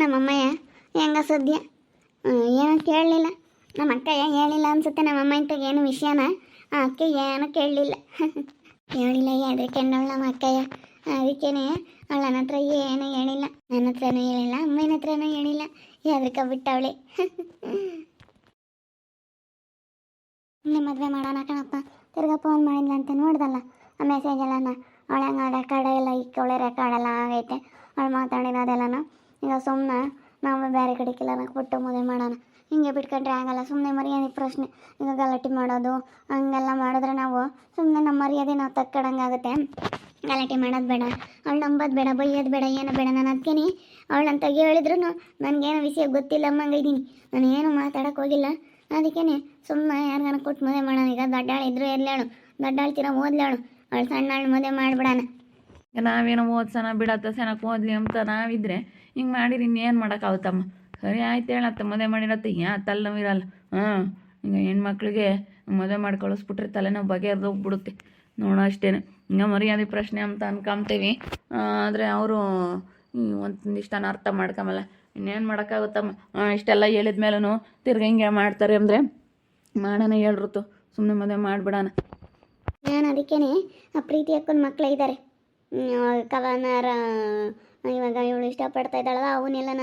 ನಮ್ಮಮ್ಮಯ್ಯ ಹೆಂಗ ಸದ್ಯ ಏನೋ ಕೇಳಲಿಲ್ಲ. ನಮ್ಮ ಅಕ್ಕಯ್ಯ ಹೇಳಿಲ್ಲ ಅನ್ಸುತ್ತೆ ನಮ್ಮಮ್ಮ ಇಂತಾಗ ಏನು ವಿಷಯನ ಆ ಅಕ್ಕ ಏನೋ ಕೇಳಲಿಲ್ಲ. ಹೇಳಿಲ್ಲ ಅದಕ್ಕೆ ನಮ್ಮ ಅಕ್ಕಯ್ಯ, ಅದಕ್ಕೇನೆ ಅವಳು ನನ್ನ ಹತ್ರ ಏನೂ ಹೇಳಿಲ್ಲ, ನನ್ನ ಹತ್ರನೂ ಹೇಳಿಲ್ಲ, ಅಮ್ಮನ ಹತ್ರನೂ ಹೇಳಿಲ್ಲ, ಅದಕ್ಕೆ ಬಿಟ್ಟವಳೆ. ನಿಮ್ಮ ಮದುವೆ ಮಾಡೋಣ ಕಣಪ್ಪ, ತಿರ್ಗಾ ಫೋನ್ ಮಾಡಿಲ್ಲ ಅಂತ ನೋಡ್ದಲ್ಲ ಆ ಮೆಸೇಜ್ ಎಲ್ಲನ. ಅವಳ ಹಂಗೆ ರೆಕಾರ್ಡ್ ಎಲ್ಲ ಇಕ್ಕವಳೆ, ರೆಕಾರ್ಡ್ ಎಲ್ಲ ಆಗೈತೆ ಅವಳು ಮಾತಾಡಿರೋದೆಲ್ಲನ. ಈಗ ಸುಮ್ಮನೆ ನಾವು ಬೇರೆ ಕಡೆಗೆಲ್ಲ ಬಿಟ್ಟು ಮದುವೆ ಮಾಡೋಣ, ಹಿಂಗೆ ಬಿಟ್ಕೊಂಡ್ರೆ ಆಗಲ್ಲ. ಸುಮ್ಮನೆ ಮರ್ಯಾದೆ ಪ್ರಶ್ನೆ, ಈಗ ಗಲಾಟೆ ಮಾಡೋದು ಹಂಗೆಲ್ಲ ಮಾಡಿದ್ರೆ ನಾವು ಸುಮ್ಮನೆ ನಮ್ಮ ಮರ್ಯಾದೆ ನಾವು ತಕ್ಕೊಡಂಗಾಗುತ್ತೆ. ಗಲಾಟೆ ಮಾಡೋದು ಬೇಡ, ಅವಳು ನಂಬೋದು ಬೇಡ, ಬೈಯೋದು ಬೇಡ, ಏನು ಬೇಡ. ನಾನು ಅದಕ್ಕೇನೆ ಅವಳಂತ ಹೇಳಿದ್ರು ನನಗೇನು ವಿಷಯ ಗೊತ್ತಿಲ್ಲ ಅಮ್ಮಂಗಿದ್ದೀನಿ, ನಾನು ಏನು ಮಾತಾಡೋಕೆ ಹೋಗಿಲ್ಲ. ಅದಕ್ಕೇನೆ ಸುಮ್ಮನೆ ಯಾರಿಗಾನ ಕೊಟ್ಟು ಮದುವೆ ಮಾಡೋಣ. ಈಗ ದೊಡ್ಡಾಳು ಇದ್ರು ಇರಲೇಳು, ದೊಡ್ಡಾಳು ತೀರ ಓದ್ಲೇಳು, ಅವಳು ಸಣ್ಣಾಳು ಮದುವೆ ಮಾಡಿಬಿಡೋಣ. ನಾವೇನೋ ಓದ್ಸೋಣ ಬಿಡತ್ತ ಸೆನಕ್ಕೆ ಓದಲಿ ಅಂತ ನಾವಿದ್ರೆ ಹಿಂಗೆ ಮಾಡಿರಿ ಇನ್ನೇನು ಮಾಡೋಕ್ಕಾಗುತ್ತಮ್ಮ. ಸರಿ ಆಯ್ತು ಹೇಳತ್ತ, ಮದುವೆ ಮಾಡಿರತ್ತೆ ಯಾ ತಲೆನೋವು ಇರಲ್ಲ. ಈಗ ಹೆಣ್ಮಕ್ಳಿಗೆ ಮದುವೆ ಮಾಡಿ ಕಳಿಸ್ಬಿಟ್ರೆ ತಲೆನೋವು ಬಗೆಹರಿದೋಗ್ಬಿಡುತ್ತೆ ನೋಡೋ ಅಷ್ಟೇ. ಹಿಂಗೆ ಮರ್ಯಾದೆ ಪ್ರಶ್ನೆ ಅಂತ ಅನ್ಕೊಂತೀವಿ, ಆದರೆ ಅವರು ಒಂದಿಷ್ಟನ ಅರ್ಥ ಮಾಡ್ಕೊಂಬಲ್ಲ. ಇನ್ನೇನು ಮಾಡೋಕ್ಕಾಗುತ್ತಮ್ಮ. ಇಷ್ಟೆಲ್ಲ ಹೇಳಿದ ಮೇಲೂ ತಿರ್ಗಿ ಹಿಂಗೆ ಮಾಡ್ತಾರೆ ಅಂದರೆ ಮಾಡೋಣ ಹೇಳ್ರುತ್ತು, ಸುಮ್ಮನೆ ಮದುವೆ ಮಾಡಿಬಿಡೋಣ. ನಾನು ಅದಕ್ಕೇನೆ ಆ ಪ್ರೀತಿ ಅಕ್ಕನ ಮಕ್ಕಳೇ ಇದ್ದಾರೆ, ಕವನಾರ ಇವಾಗ ಇವಳು ಇಷ್ಟಪಡ್ತಾ ಇದ್ದಾಳಲ್ಲ ಅವನ್ನೆಲ್ಲನ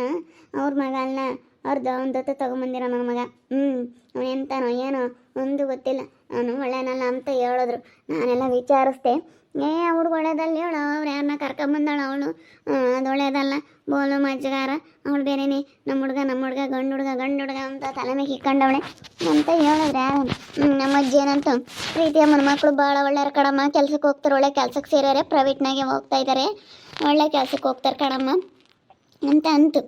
ಅವ್ರ ಮಗನ ಅವ್ರದ್ದು ಅವ್ನ ದತ್ತು ತೊಗೊಂಬಂದಿರೋ ನನ್ನ ಮಗ. ಅವನೆಂತಾನೋ ಏನೋ ಒಂದು ಗೊತ್ತಿಲ್ಲ, ಅವನು ಒಳ್ಳೆನಲ್ಲ ಅಂತ ಹೇಳಿದ್ರು. ನಾನೆಲ್ಲ ವಿಚಾರಿಸ್ದೆ, ಹುಡುಗ ಒಳ್ಳೇದಲ್ಲಿ ಹೇಳು, ಅವ್ರು ಯಾರನ್ನ ಕರ್ಕೊಂಬಂದಾಳ ಅವಳು, ಅದು ಒಳ್ಳೇದಲ್ಲ, ಬೋಲು ಮಜ್ಜಗಾರ ಅವಳು ಬೇರೆನೇ, ನಮ್ಮ ಹುಡುಗ ಗಂಡು ಹುಡುಗ ಅಂತ ತಲೆ ಮೇಲೆ ಇಕ್ಕೊಂಡವಳೆ ಅಂತ ಹೇಳಿದ್ರೆ ಯಾರು. ನಮ್ಮ ಅಜ್ಜಿ ಏನಂತ, ಪ್ರೀತಿ ಅಮ್ಮನ ಮಕ್ಕಳು ಭಾಳ ಒಳ್ಳೆಯವ್ರ ಕಣಮ್ಮ, ಕೆಲ್ಸಕ್ಕೆ ಹೋಗ್ತಾರೆ, ಒಳ್ಳೆ ಕೆಲ್ಸಕ್ಕೆ ಸೇರ್ಯಾರೆ, ಪ್ರೈವೇಟ್ನಾಗೆ ಹೋಗ್ತಾ ಇದ್ದಾರೆ, ಒಳ್ಳೆ ಕೆಲ್ಸಕ್ಕೆ ಹೋಗ್ತಾರೆ ಕಣಮ್ಮ ಅಂತ ಅಂತು.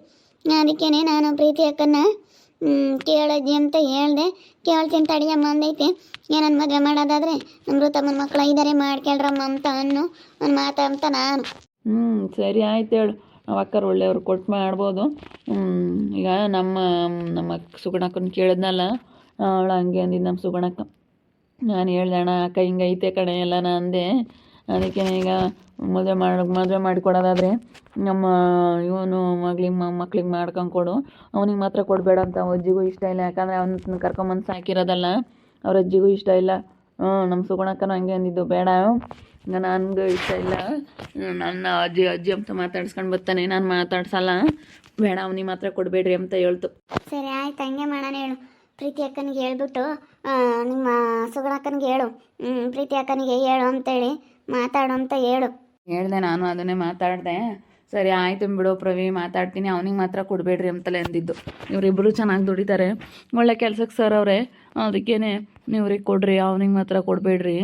ಅದಕ್ಕೇನೆ ನಾನು ಪ್ರೀತಿ ಅಕ್ಕನ್ನ ಕೇಳಜ್ಜಿ ಅಂತ ಹೇಳ್ದೆ. ಕೇಳ್ತೀನಿ ತಡಿಯಮ್ಮ ಅಂದೈತೆ. ಏನನ್ನ ಮದುವೆ ಮಾಡೋದಾದ್ರೆ ನಮ್ಮ ತಮ್ಮನ ಮಕ್ಕಳು ಇದ್ದಾರೆ ಮಾಡ್ಕೊಳ್ರಮ್ಮ ಅಂತ ಒಂದು ಮಾತು ಅಂತ ನಾನು. ಸರಿ ಆಯ್ತು ಹೇಳು, ನಾವು ಅಕ್ಕರು ಒಳ್ಳೆಯವ್ರು ಕೊಟ್ಟು ಮಾಡ್ಬೋದು. ಈಗ ನಮ್ಮ ಸುಗುಣಕ್ಕನ ಕೇಳಿದ್ನಲ್ಲ, ಅವಳು ಹಂಗೆ ಅಂದಿದ್ದು ನಮ್ಮ ಸುಗುಣಕ್ಕ. ನಾನು ಹೇಳ್ದೆ ಅಣ್ಣ ಅಕ್ಕ ಹಿಂಗೆ ಐತೆ ಕಣೆ ಎಲ್ಲ ನಾನು ಅಂದೆ. ಅದಕ್ಕೆ ಈಗ ಮದುವೆ ಮಾಡಿಕೊಡೋದಾದರೆ ನಮ್ಮ ಇವನು ಮಕ್ಳಿಗೆ ಮಾಡ್ಕೊಂಡ್ಕೊಡು, ಅವನಿಗೆ ಮಾತ್ರ ಕೊಡಬೇಡ ಅಂತ ಅಜ್ಜಿಗೂ ಇಷ್ಟ ಇಲ್ಲ. ಯಾಕಂದರೆ ಅವನ್ನ ಕರ್ಕೊಂಬಂದು ಸಾಕಿರೋದಲ್ಲ, ಅವ್ರ ಅಜ್ಜಿಗೂ ಇಷ್ಟ ಇಲ್ಲ. ನಮ್ಮ ಸುಗುಣಕ್ಕನೂ ಹಂಗೆ ಅಂದಿದ್ದು, ಬೇಡ ನನಗೂ ಇಷ್ಟ ಇಲ್ಲ, ನನ್ನ ಅಜ್ಜಿ ಅಂತ ಮಾತಾಡ್ಸ್ಕೊಂಡು ಬರ್ತಾನೆ, ನಾನು ಮಾತಾಡ್ಸಲ್ಲ, ಬೇಡ ಅವನಿಗೆ ಮಾತ್ರ ಕೊಡಬೇಡ್ರಿ ಅಂತ ಹೇಳ್ತು. ಸರಿ ಆಯ್ತು, ಹಂಗೆ ಮಾಡೋಣ. ಹೇಳು ಪ್ರೀತಿ ಅಕ್ಕನಿಗೆ ಹೇಳ್ಬಿಟ್ಟು ನಿಮ್ಮ ಸುಗುಣಕ್ಕನಿಗೆ ಹೇಳು, ಪ್ರೀತಿ ಅಕ್ಕನಿಗೆ ಹೇಳು ಅಂತೇಳಿ ಮಾತಾಡು ಅಂತ ಹೇಳು. ಹೇಳ್ದೆ ನಾನು ಅದನ್ನೇ ಮಾತಾಡಿದೆ. ಸರಿ ಆಯ್ತು ಬಿಡು ಪ್ರವಿ, ಮಾತಾಡ್ತೀನಿ, ಅವನಿಗೆ ಮಾತ್ರ ಕೊಡಬೇಡ್ರಿ ಅಂತಲೇ ಅಂದಿದ್ದು. ಇವರಿಬ್ಬರು ಚೆನ್ನಾಗಿ ದುಡಿತಾರೆ, ಒಳ್ಳೆ ಕೆಲ್ಸಕ್ಕೆ ಸರ್ ಅವರೇ, ಅದಕ್ಕೇನೆ ನೀವ್ರಿಗೆ ಕೊಡ್ರಿ, ಅವನಿಗೆ ಮಾತ್ರ ಕೊಡಬೇಡ್ರಿ.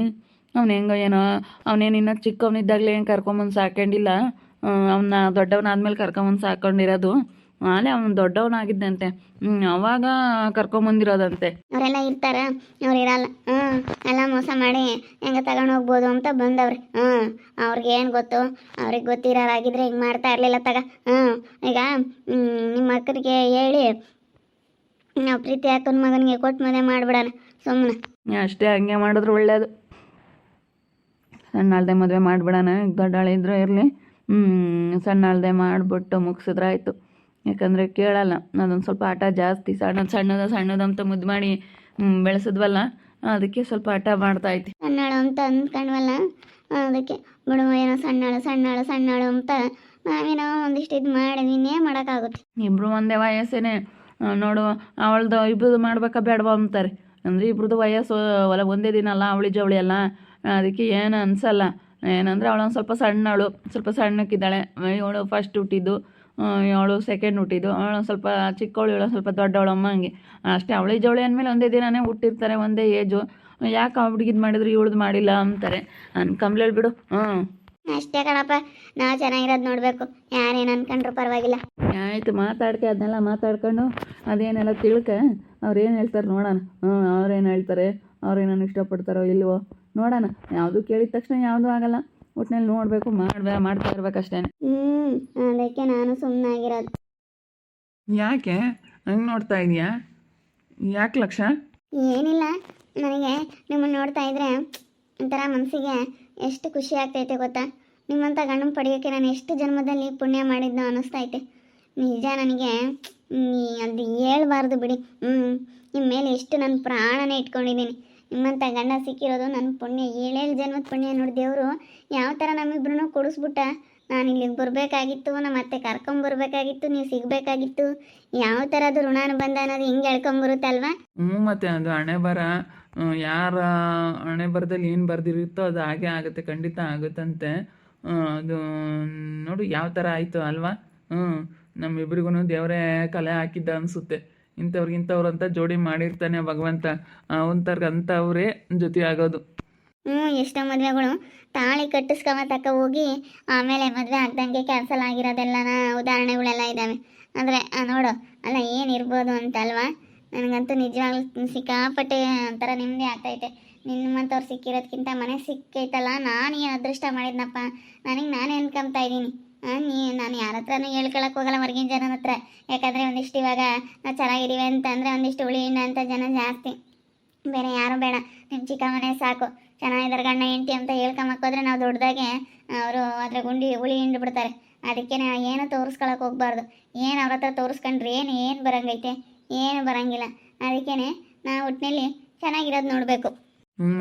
ಅವ್ನು ಹೆಂಗೋ ಏನೋ, ಅವನೇನು ಇನ್ನೂ ಚಿಕ್ಕವನಿದ್ದಾಗಲೇ ಏನು ಕರ್ಕೊಂಬಂದು ಸಾಕೊಂಡಿಲ್ಲ, ಅವನ್ನ ದೊಡ್ಡವನಾದ್ಮೇಲೆ ಕರ್ಕೊಂಬಂದು ಸಾಕೊಂಡಿರೋದು. ಆಲೇ ಅವನು ದೊಡ್ಡವನಾಗಿದ್ದಂತೆ, ಅವಾಗ ಕರ್ಕೊಂಬಂದಿರೋದಂತೆ. ಅವರೆಲ್ಲ ಇರ್ತಾರ, ಅವ್ರು ಇರಲ್ಲ. ಎಲ್ಲ ಮೋಸ ಮಾಡಿ ಹೆಂಗೆ ತಗೊಂಡು ಹೋಗ್ಬೋದು ಅಂತ ಬಂದವ್ರಿ. ಅವ್ರಿಗೆ ಏನು ಗೊತ್ತು, ಅವ್ರಿಗೆ ಗೊತ್ತಿರೋರಾಗಿದ್ರೆ ಹಿಂಗೆ ಮಾಡ್ತಾ ಇರಲಿಲ್ಲ ತಗ. ಈಗ ನಿಮ್ಮ ಅಕ್ಕನಿಗೆ ಹೇಳಿ ನಾವು ಪ್ರೀತಿ ಅಕ್ಕನ ಮಗನಿಗೆ ಕೊಟ್ಟು ಮದುವೆ ಮಾಡಿಬಿಡೋಣ ಸುಮ್ಮನೆ. ಅಷ್ಟೇ, ಹಂಗೆ ಮಾಡಿದ್ರು ಒಳ್ಳೆಯದು. ಸಣ್ಣಾಳ್ದೆ ಮದುವೆ ಮಾಡಿಬಿಡೋಣ, ದೊಡ್ಡಾಳಿದ್ರು ಇರಲಿ, ಸಣ್ಣಾಳ್ದೆ ಮಾಡಿಬಿಟ್ಟು ಮುಗಿಸಿದ್ರಾಯ್ತು. ಯಾಕಂದರೆ ಕೇಳಲ್ಲ, ಅದೊಂದು ಸ್ವಲ್ಪ ಹಠ ಜಾಸ್ತಿ. ಸಣ್ಣದಂತ ಮುದ್ದು ಮಾಡಿ ಬೆಳೆಸಿದ್ವಲ್ಲ, ಅದಕ್ಕೆ ಸ್ವಲ್ಪ ಹಠ ಮಾಡ್ತಾಯ್ತಿ. ಸಣ್ಣಾಳು ಅಂತ ಅಂದ್ಕೊಂಡ್ವಲ್ಲ, ಅದಕ್ಕೆ ಬಿಡುವ ಏನೋ ಸಣ್ಣಾಳು ಅಂತ ನಾವೇನೋ ಒಂದಿಷ್ಟು ಇದು ಮಾಡಿದ್ವಿ, ಇನ್ನೇನು ಮಾಡೋಕ್ಕಾಗುತ್ತೆ. ಇಬ್ಬರು ಒಂದೇ ವಯಸ್ಸೇನೆ ನೋಡು, ಅವಳದು ಇಬ್ಬರದು ಮಾಡ್ಬೇಕಾ ಬೇಡವಾ ಅಂತಾರೆ. ಅಂದರೆ ಇಬ್ರದ್ದು ವಯಸ್ಸು ಒಂದೇ ದಿನ ಅಲ್ಲ, ಅವಳಿ ಜವಳಿ ಅಲ್ಲ, ಅದಕ್ಕೆ ಏನು ಅನಿಸಲ್ಲ. ಏನಂದರೆ ಅವಳೊಂದು ಸ್ವಲ್ಪ ಸಣ್ಣಕ್ಕಿದ್ದಾಳೆ. ಇವಳು ಫಸ್ಟ್ ಹುಟ್ಟಿದ್ದು, ಅವಳು ಸೆಕೆಂಡ್ ಹುಟ್ಟಿದ್ದು, ಅವಳು ಸ್ವಲ್ಪ ಚಿಕ್ಕವಳು, ಇವಳು ಸ್ವಲ್ಪ ದೊಡ್ಡವಳು ಅಮ್ಮ, ಹಂಗೆ ಅಷ್ಟೇ. ಅವಳಿ ಜವಳಿ ಅಂದಮೇಲೆ ಒಂದೇ ದಿನನೇ ಹುಟ್ಟಿರ್ತಾರೆ, ಒಂದೇ ಏಜು. ಯಾಕೆ ಹುಡುಗಿದ್ ಮಾಡಿದ್ರು ಇವಳ್ದು ಮಾಡಿಲ್ಲ ಅಂತಾರೆ, ಅನ್ಕಂಬ್ಲೇಳು ಬಿಡು. ಅಷ್ಟೇ ಕಣಪ್ಪ, ನಾವು ಚೆನ್ನಾಗಿರೋದು ನೋಡಬೇಕು, ಯಾರೇನು ಅನ್ಕೊಂಡ್ರು ಪರವಾಗಿಲ್ಲ. ಆಯಿತು, ಅದನ್ನೆಲ್ಲ ಮಾತಾಡ್ಕೊಂಡು ಅದೇನೆಲ್ಲ ತಿಳ್ಕ ಅವ್ರೇನು ಹೇಳ್ತಾರೆ ನೋಡೋಣ. ಅವ್ರೇನು ಹೇಳ್ತಾರೆ, ಅವ್ರೇನನ್ನು ಇಷ್ಟಪಡ್ತಾರೋ ಇಲ್ವೋ ನೋಡೋಣ. ಯಾವುದು ಕೇಳಿದ ತಕ್ಷಣ ಯಾವುದೂ ಆಗಲ್ಲ, ಒಟ್ಟಿನಲ್ಲಿ ನೋಡಬೇಕು, ಮಾಡ್ತಾ ಇರ್ಬೇಕಷ್ಟೇ. ಅದಕ್ಕೆ ನಾನು ಸುಮ್ಮನಾಗಿರೋದು. ಯಾಕೆ ಹಂಗೆ ನೋಡ್ತಾ ಇದೀಯಾ? ಯಾಕೆ ಲಕ್ಷ? ಏನಿಲ್ಲ, ನನಗೆ ನಿಮ್ಮನ್ನು ನೋಡ್ತಾ ಇದ್ರೆ ಒಂಥರ ಮನಸ್ಸಿಗೆ ಎಷ್ಟು ಖುಷಿ ಆಗ್ತೈತೆ ಗೊತ್ತಾ. ನಿಮ್ಮಂಥ ಗಂಡನ ಪಡೆಯೋಕ್ಕೆ ನಾನು ಎಷ್ಟು ಜನ್ಮದಲ್ಲಿ ಪುಣ್ಯ ಮಾಡಿದ್ನೋ ಅನ್ನಿಸ್ತೈತೆ. ನಿಜ ನನಗೆ ಅದು ಹೇಳ್ಬಾರ್ದು ಬಿಡಿ. ನಿಮ್ಮ ಮೇಲೆ ಎಷ್ಟು ನನ್ನ ಪ್ರಾಣನೇ ಇಟ್ಕೊಂಡಿದ್ದೀನಿ. ನಿಮ್ಮಂಥ ಗಂಡ ಸಿಕ್ಕಿರೋದು ನನ್ನ ಪುಣ್ಯ, 7 ಜನ್ಮದ ಪುಣ್ಯ. ನೋಡಿ ದೇವರು ಯಾವ ಥರ ನಮ್ಮಿಬ್ರು ಕೊಡಿಸ್ಬಿಟ್ಟ. ನಾನು ಇಲ್ಲಿಗೆ ಬರಬೇಕಾಗಿತ್ತು, ನಮ್ಮ ಅತ್ತೆ ಕರ್ಕೊಂಬರ್ಬೇಕಾಗಿತ್ತು, ನೀವು ಸಿಗಬೇಕಾಗಿತ್ತು. ಯಾವ ಥರದ್ದು ಋಣಾನುಬಂಧ ಅನ್ನೋದು ಹಿಂಗೆ ಹೇಳ್ಕೊಂಬರುತ್ತಲ್ವ. ಮತ್ತು ಅದು ಹಣೆ ಬರ, ಯಾರ ಹಣೆ ಬರದಲ್ಲಿ ಏನು ಬರ್ದಿರುತ್ತೋ ಅದು ಹಾಗೆ ಆಗುತ್ತೆ, ಖಂಡಿತ ಆಗುತ್ತಂತೆ. ಅದು ನೋಡು ಯಾವ ಥರ ಆಯಿತು ಅಲ್ವಾ. ನಮ್ಮಿಬ್ರಿಗೂ ದೇವರೇ ಕಲೆ ಹಾಕಿದ್ದ ಅನಿಸುತ್ತೆ. ಇಂಥವ್ರಿಗಿಂಥವ್ರು ಅಂತ ಜೋಡಿ ಮಾಡಿರ್ತಾನೆ ಭಗವಂತ, ಅಂಥವ್ರೇ ಜೊತೆ ಆಗೋದು. ಎಷ್ಟೋ ಮದುವೆಗಳು ತಾಳಿ ಕಟ್ಟಿಸ್ಕೊಂಬತಕ್ಕ ಹೋಗಿ ಆಮೇಲೆ ಮದುವೆ ಆಗ್ದಂಗೆ ಕ್ಯಾನ್ಸಲ್ ಆಗಿರೋದೆಲ್ಲನ ಉದಾಹರಣೆಗಳೆಲ್ಲ ಇದ್ದಾವೆ. ಆದರೆ ನೋಡು ಅಲ್ಲ ಏನಿರ್ಬೋದು ಅಂತಲ್ವಾ. ನನಗಂತೂ ನಿಜವಾಗ್ಲೂ ಸಿಕ್ಕಾಪಟ್ಟೆ ಒಂಥರ ನೆಮ್ಮದಿ ಆಗ್ತೈತೆ. ನಿಮ್ಮಂಥವ್ರು ಸಿಕ್ಕಿರೋದ್ಕಿಂತ ಮನೆ ಸಿಕ್ಕೈತಲ್ಲ, ನಾನು ಏನು ಅದೃಷ್ಟ ಮಾಡಿದ್ನಪ್ಪ. ನಾನೇ ಅನ್ಕೊಂತಾ ಇದ್ದೀನಿ. ನಾನು ಯಾರ ಹತ್ರನೂ ಹೇಳ್ಕೊಳಕ್ಕೆ ಹೋಗಲ್ಲ ಹೊರಗಿನ ಜನರ ಹತ್ರ. ಯಾಕಂದರೆ ಒಂದಿಷ್ಟು ಇವಾಗ ನಾವು ಚೆನ್ನಾಗಿದ್ದೀವಿ ಅಂತಂದರೆ ಒಂದಿಷ್ಟು ಉಳಿಯಿಂದ ಅಂತ ಜನ ಜಾಸ್ತಿ. ಬೇರೆ ಯಾರು ಬೇಡ, ನಿಮ್ಮ ಚಿಕ್ಕ ಮನೆ ಸಾಕು, ಚೆನ್ನಾಗಿದ್ದಾರೆ ಗಂಡ ಹೆಂಡತಿ ಅಂತ ಹೇಳ್ಕೊಂಬಕ್ಕೋದ್ರೆ ನಾವು ದೊಡ್ಡದಾಗೆ ಅವರು ಅದ್ರ ಉಳಿ ಹಿಂಡ್ಬಿಡ್ತಾರೆ. ಅದಕ್ಕೆ ಏನು ತೋರಿಸ್ಕೊಳಕ್ಕೆ ಹೋಗ್ಬಾರ್ದು. ಏನು ಅವ್ರ ಹತ್ರ ತೋರಿಸ್ಕೊಂಡ್ರೆ ಏನು ಬರಂಗೈತೆ, ಏನು ಬರಂಗಿಲ್ಲ. ಅದಕ್ಕೇ ನಾವು ಒಟ್ಟಿನಲ್ಲಿ ಚೆನ್ನಾಗಿರೋದು ನೋಡಬೇಕು.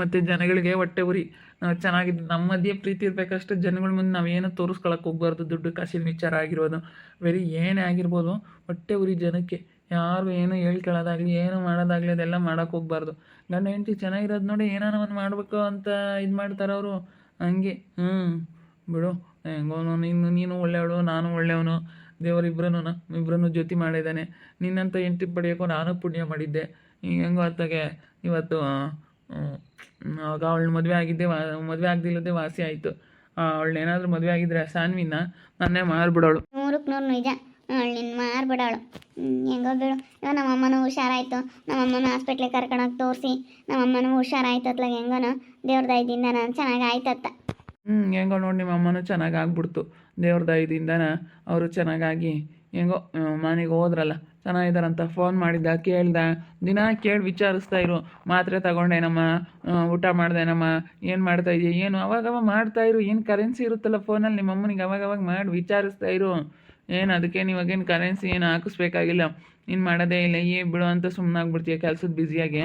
ಮತ್ತು ಜನಗಳಿಗೆ ಹೊಟ್ಟೆ ಉರಿ, ನಾವು ಚೆನ್ನಾಗಿದ್ದು ನಮ್ಮ ಮಧ್ಯೆ ಪ್ರೀತಿ ಇರಬೇಕಷ್ಟೇ. ಜನಗಳ ಮುಂದೆ ನಾವೇನು ತೋರಿಸ್ಕೊಳಕ್ಕೆ ಹೋಗ್ಬಾರ್ದು. ದುಡ್ಡು ಕಾಸಿನ ವಿಚಾರ ಆಗಿರ್ಬೋದು, ಬೇರೆ ಏನೇ ಆಗಿರ್ಬೋದು, ಹೊಟ್ಟೆ ಉರಿ ಜನಕ್ಕೆ. ಯಾರು ಏನು ಹೇಳ್ಕೊಳ್ಳೋದಾಗಲಿ ಏನು ಮಾಡೋದಾಗಲಿ ಅದೆಲ್ಲ ಮಾಡೋಕ್ಕೆ ಹೋಗ್ಬಾರ್ದು. ಗಂಡ ಹೆಂಡತಿ ಚೆನ್ನಾಗಿರೋದು ನೋಡಿ ಏನಾನ ಒಂದು ಮಾಡಬೇಕು ಅಂತ ಇದು ಮಾಡ್ತಾರೆ ಅವರು. ಹಂಗೆ ಬಿಡು, ಹೆಂಗೋ ನೀನು ಒಳ್ಳೆಯವಳು, ನಾನು ಒಳ್ಳೆಯವನು. ದೇವರಿಬ್ಬರನ್ನು ಜೊತೆ ಮಾಡಿದ್ದಾನೆ. ನಿನ್ನಂತ ಹೆಂಡತಿ ಪಡೆಯೋಕ್ಕೂ ನಾನು ಪುಣ್ಯ ಮಾಡಿದ್ದೆ. ಹೆಂಗೋ ಅತ್ತಾಗೆ ಇವತ್ತು ಆಗ ಅವಳು ಮದುವೆ ಆಗದಿಲ್ಲದೆ ವಾಸಿ ಆಯಿತು. ಅವಳನ್ನೇನಾದರೂ ಮದುವೆ ಆಗಿದ್ರೆ ಸಾನ್ವಿನ ನನ್ನೇ ಮಾರ್ಬಿಡೋಳು. 100ಕ್ಕೆ 100 ನಿಜ. ನಿನ್ನ ಮಾರ್ಬಿಡೋಳು. ಹೆಂಗೋ ಬಿಡು. ಇವಾಗ ನಮ್ಮಮ್ಮನೂ ಹುಷಾರಾಯಿತು. ನಮ್ಮಮ್ಮನ ಹಾಸ್ಪಿಟ್ಲಿಗೆ ಕರ್ಕೊಂಡೋಗಿ ತೋರಿಸಿ ನಮ್ಮಮ್ಮನೂ ಹುಷಾರಾಯ್ತು. ಅತ್ಲಾಗ ಹೆಂಗೋನು ದೇವ್ರ ದಯದಿಂದ ನಾನು ಚೆನ್ನಾಗಿ ಆಯ್ತತ್ತ. ಹೆಂಗೋ ನೋಡಿ ನಿಮ್ಮ ಅಮ್ಮನೂ ಚೆನ್ನಾಗಿ ಆಗ್ಬಿಡ್ತು. ದೇವ್ರ ದಯದಿಂದ ಅವರು ಚೆನ್ನಾಗಾಗಿ ಹೆಂಗೋ ಮನೆಗೆ ಹೋದ್ರಲ್ಲ, ಚೆನ್ನಾಗಿದ್ದಾರಂತ ಫೋನ್ ಮಾಡಿದ್ದ, ಕೇಳ್ದೆ, ದಿನ ಕೇಳಿ ವಿಚಾರಿಸ್ತಾ ಇರು. ಮಾತ್ರೆ ತಗೊಂಡೇನಮ್ಮ, ಊಟ ಮಾಡ್ದೇನಮ್ಮ, ಏನು ಮಾಡ್ತಾಯಿದ್ದೀಯ, ಏನು ಅವಾಗವ ಮಾಡ್ತಾಯಿರು. ಏನು ಕರೆನ್ಸಿ ಇರುತ್ತಲ್ಲ ಫೋನಲ್ಲಿ, ನಿಮ್ಮ ಅಮ್ಮನಿಗೆ ಅವಾಗವಾಗ ಮಾಡಿ ವಿಚಾರಿಸ್ತಾ ಇರು. ಏನು ಅದಕ್ಕೇನು ಇವಾಗೇನು ಕರೆನ್ಸಿ ಏನು ಹಾಕಿಸ್ಬೇಕಾಗಿಲ್ಲ. ನೀನು ಮಾಡೋದೇ ಇಲ್ಲ, ಬಿಡು ಅಂತ ಸುಮ್ಮನಾಗ್ಬಿಡ್ತೀಯ ಕೆಲಸದ ಬ್ಯುಸಿಯಾಗೆ.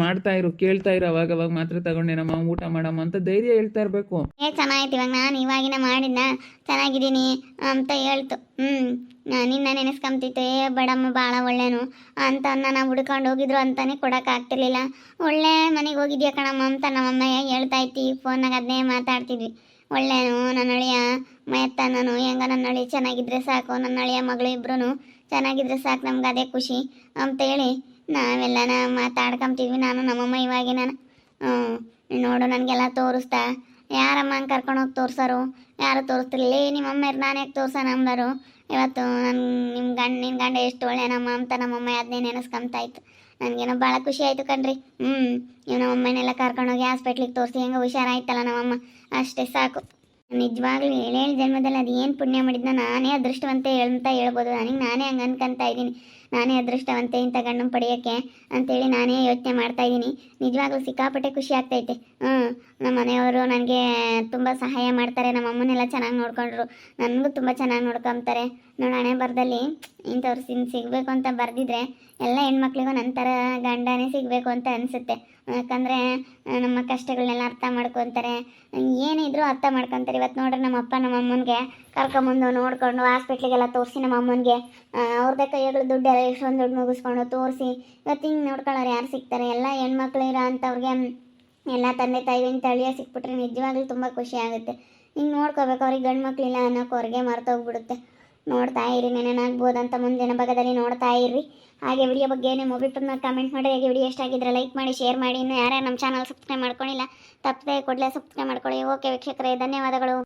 ಮಾಡ್ತಾಯಿರು, ಕೇಳ್ತಾಯಿರು, ಅವಾಗವಾಗ ಮಾತ್ರೆ ತಗೊಂಡೇನಮ್ಮ, ಊಟ ಮಾಡಮ್ಮ ಅಂತ ಧೈರ್ಯ ಹೇಳ್ತಾ ಇರಬೇಕು. ಚೆನ್ನಾಗಿತ್ತು. ಇವಾಗ ನಾನು ಇವಾಗಿನ ಮಾಡಿದ್ನ ಚೆನ್ನಾಗಿದ್ದೀನಿ ಅಂತ ಹೇಳ್ತು. ನಿನ್ನ ನೆನೆಸ್ಕೊಂತಿತ್ತು. ಬಡಮ್ಮ ಭಾಳ ಒಳ್ಳೇನು ಅಂತ ನಾವು ಹುಡ್ಕೊಂಡು ಹೋಗಿದ್ರು ಅಂತಾನೆ ಕೊಡೋಕ್ಕಾಗ್ತಿರ್ಲಿಲ್ಲ. ಒಳ್ಳೆ ಮನೆಗೆ ಹೋಗಿದ್ಯಾ ಕಣಮ್ಮ ಅಂತ ನಮ್ಮಮ್ಮ ಹೇಳ್ತಾ ಇತ್ತು. ಫೋನ್ನಾಗ ಅದನ್ನೇ ಮಾತಾಡ್ತಿದ್ವಿ. ಒಳ್ಳೇನು ನನ್ನ ಅಳಿಯ ಮಯತ್ತ, ನಾನು ಹೆಂಗ ನನ್ನ ಅಳಿ ಚೆನ್ನಾಗಿದ್ರೆ ಸಾಕು, ನನ್ನ ಅಳಿಯ ಮಗಳು ಇಬ್ರು ಚೆನ್ನಾಗಿದ್ರೆ ಸಾಕು, ನಮ್ಗೆ ಅದೇ ಖುಷಿ ಅಂತೇಳಿ ನಾವೆಲ್ಲನ ಮಾತಾಡ್ಕೊಂತಿದ್ವಿ. ನಾನು ನಮ್ಮಮ್ಮ ಇವಾಗಿನ ನೋಡು ನನಗೆಲ್ಲ ತೋರಿಸ್ತಾ. ಯಾರಮ್ಮ ಹಂಗೆ ಕರ್ಕೊಂಡೋಗಿ ತೋರ್ಸೋರು, ಯಾರು ತೋರಿಸ್ತಿರ್ಲಿ. ನಿಮ್ಮಮ್ಮ ನಾನು ಯಾಕೆ ತೋರ್ಸೋಣ ಅಂದರು. ಇವತ್ತು ನಿನ್ನ ಗಂಡ ಎಷ್ಟು ಒಳ್ಳೆನಮ್ಮ ಅಂತ ನಮ್ಮಮ್ಮ ಅದನ್ನೇ ನೆನೆಸ್ಕೊಂತಾ ಇತ್ತು. ನನಗೇನೋ ಭಾಳ ಖುಷಿ ಆಯಿತು ಕಣ್ರಿ. ಇವು ನಮ್ಮಮ್ಮನೆಲ್ಲ ಕರ್ಕೊಂಡೋಗಿ ಹಾಸ್ಪಿಟ್ಲಿಗೆ ತೋರಿಸಿ ಹೆಂಗೆ ಹುಷಾರಾಯ್ತಲ್ಲ ನಮ್ಮಮ್ಮ, ಅಷ್ಟೇ ಸಾಕು. ನಿಜವಾಗ್ಲೂ 7 ಜನ್ಮದಲ್ಲಿ ಅದು ಏನು ಪುಣ್ಯ ಮಾಡಿದ್ನ ನಾನೇ ಅದೃಷ್ಟವಂತೆ ಅಂತ ಹೇಳ್ಬೋದು. ನಾನೇ ಹಂಗೆ ಅನ್ಕೊಂತ ಇದ್ದೀನಿ. ನಾನೇ ಅದೃಷ್ಟವಂತೆ ಇಂಥ ಗಂಡನ ಪಡೆಯೋಕ್ಕೆ ಅಂತೇಳಿ ನಾನೇ ಯೋಚನೆ ಮಾಡ್ತಾಯಿದ್ದೀನಿ. ನಿಜವಾಗ್ಲೂ ಸಿಕ್ಕಾಪಟ್ಟೆ ಖುಷಿ ಆಗ್ತೈತೆ. ನಮ್ಮ ಮನೆಯವರು ನನಗೆ ತುಂಬ ಸಹಾಯ ಮಾಡ್ತಾರೆ. ನಮ್ಮ ಅಮ್ಮನೆಲ್ಲ ಚೆನ್ನಾಗಿ ನೋಡ್ಕೊಂಡ್ರು, ನನಗೂ ತುಂಬ ಚೆನ್ನಾಗಿ ನೋಡ್ಕೊತಾರೆ. ನೋಡಿ ಹಣೆ ಬರದಲ್ಲಿ ಇಂಥವ್ರು ಸಿಗಬೇಕು ಅಂತ ಬರೆದಿದ್ರೆ ಎಲ್ಲ ಹೆಣ್ಮಕ್ಳಿಗೂ ನನ್ನ ಥರ ಗಂಡನೇ ಸಿಗಬೇಕು ಅಂತ ಅನಿಸುತ್ತೆ. ಯಾಕಂದರೆ ನಮ್ಮ ಕಷ್ಟಗಳನ್ನೆಲ್ಲ ಅರ್ಥ ಮಾಡ್ಕೊತಾರೆ, ಏನಿದ್ರು ಅರ್ಥ ಮಾಡ್ಕೊತಾರೆ. ಇವತ್ತು ನೋಡ್ರಿ ನಮ್ಮ ಅಪ್ಪ ನಮ್ಮ ಅಮ್ಮನಿಗೆ ಕರ್ಕೊಂಬಂದು ನೋಡಿಕೊಂಡು ಹಾಸ್ಪಿಟ್ಲಿಗೆಲ್ಲ ತೋರಿಸಿ, ನಮ್ಮ ಅಮ್ಮನಿಗೆ ಅವ್ರದ್ದೇ ಕೈಯಾಗಳು ದುಡ್ಡು ಎಷ್ಟೊಂದು ದುಡ್ಡು ಮುಗಿಸ್ಕೊಂಡು ತೋರಿಸಿ ಇವತ್ತು ಹಿಂಗೆ ನೋಡ್ಕೊಳ್ಳೋರು ಯಾರು ಸಿಗ್ತಾರೆ? ಎಲ್ಲ ಹೆಣ್ಮಕ್ಳು ಇರೋ ಅಂಥವ್ರಿಗೆ ಎಲ್ಲ ತಂದೆ ತಾಯಿ ಅಂತ ಅಳಿಯ ಸಿಕ್ಬಿಟ್ರೆ ನಿಜವಾಗ್ಲೂ ತುಂಬ ಖುಷಿ ಆಗುತ್ತೆ. ಹಿಂಗೆ ನೋಡ್ಕೋಬೇಕು. ಅವ್ರಿಗೆ ಗಂಡು ಮಕ್ಕಳಿಲ್ಲ ಅನ್ನೋಕೆ ಅವ್ರಿಗೆ ಮರ್ತೋಗ್ಬಿಡುತ್ತೆ. ನೋಡ್ತಾ ಇರಿ, ನೆನೆನಾಗ್ಬೋದಂತ ಮುಂದಿನ ಭಾಗದಲ್ಲಿ ನೋಡ್ತಾ ಇರ್ರಿ. ಹಾಗೆ ವಿಡಿಯೋ ಬಗ್ಗೆ ನಿಮ್ಮ ಒಬ್ಬಿಟ್ಟನ್ನ ಕಮೆಂಟ್ ಮಾಡಿ. ಹಾಗೆ ವಿಡಿಯೋ ಇಷ್ಟ ಆಗಿದ್ರೆ ಲೈಕ್ ಮಾಡಿ, ಶೇರ್ ಮಾಡಿ. ಇನ್ನು ಯಾರ್ಯಾರು ನಮ್ಮ ಚಾನಲ್ ಸಬ್ಸ್ಕ್ರೈಬ್ ಮಾಡ್ಕೊಂಡಿಲ್ಲ ತಪ್ಪದೆ ಕೂಡಲೇ ಸಬ್ಸ್ಕ್ರೈಬ್ ಮಾಡ್ಕೊಳ್ಳಿ. ಓಕೆ ವೀಕ್ಷಕರೇ, ಧನ್ಯವಾದಗಳು.